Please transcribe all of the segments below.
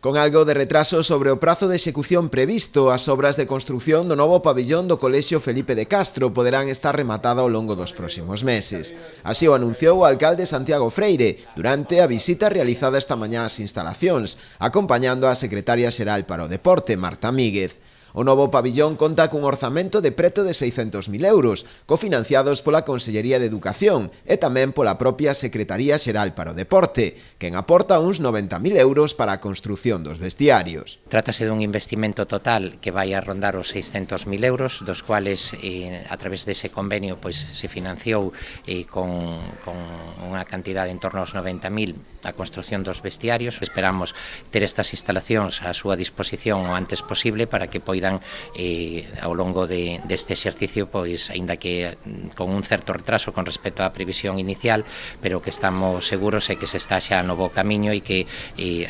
Con algo de retraso sobre o prazo de execución previsto, as obras de construción do novo pabillón do Colexio Felipe de Castro poderán estar rematadas ao longo dos próximos meses. Así o anunciou o alcalde Santiago Freire durante a visita realizada esta mañá ás instalacións, acompañando a secretaria xeral para o deporte, Marta Míguez. O novo pabillón conta cun orzamento de preto de 600.000 euros, cofinanciados pola Consellería de Educación e tamén pola propia Secretaría Xeral para o Deporte, quen aporta uns 90.000 euros para a construción dos vestiarios. Trátase dun investimento total que vai a rondar os 600.000 euros, dos cuales a través dese convenio se financiou con unha cantidade en torno aos 90.000 a construción dos vestiarios. Esperamos ter estas instalacións a súa disposición o antes posible para que poidan ao longo deste exercicio, aínda que con un certo retraso con respecto á previsión inicial, pero que estamos seguros é que se está xa no bo camiño e que,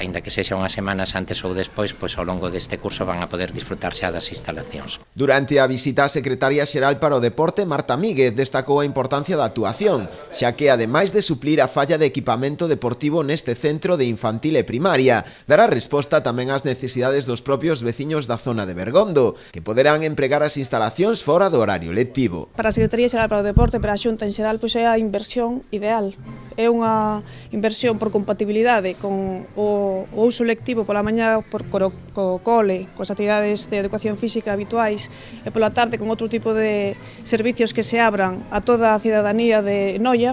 aínda que sexa unhas semanas antes ou despois, ao longo deste curso van a poder disfrutar xa das instalacións. Durante a visita á Secretaria Xeral para o Deporte, Marta Míguez destacou a importancia da actuación, xa que, ademais de suplir a falla de equipamento deportivo neste centro de infantil e primaria, dará resposta tamén ás necesidades dos propios veciños da zona de Bergondo, que poderán empregar as instalacións fora do horario lectivo. Para a Secretaría Xeral para o Deporte, para a Xunta en xeral, é a inversión ideal. É unha inversión por compatibilidade con o uso lectivo pola mañá co cole, coas actividades de educación física habituais, e pola tarde con outro tipo de servicios que se abran a toda a cidadanía de Noia,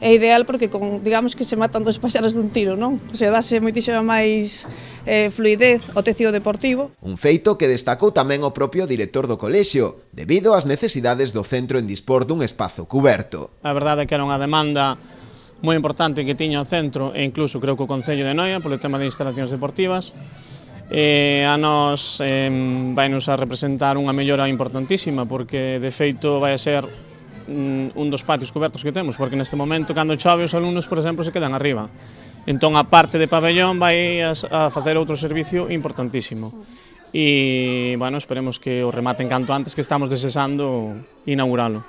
é ideal porque digamos que se matan dos paxaros dun tiro, non? Se dase moitísima máis fluidez ao tecido deportivo. Un feito que destacou tamén o propio director do colexio, debido ás necesidades do centro en dispor dun espazo cuberto. A verdade é que era unha demanda moi importante que tiña o centro e incluso creo que o Concello de Noia polo tema de instalacións deportivas. A nos vai nos a representar unha mellora importantísima porque de feito vai a ser un dos patios cobertos que temos, porque neste momento cando chove os alumnos, por exemplo, se quedan arriba. Entón a parte de pabellón vai a facer outro servicio importantísimo. E, bueno, esperemos que o rematen canto antes, que estamos desexando inauguralo.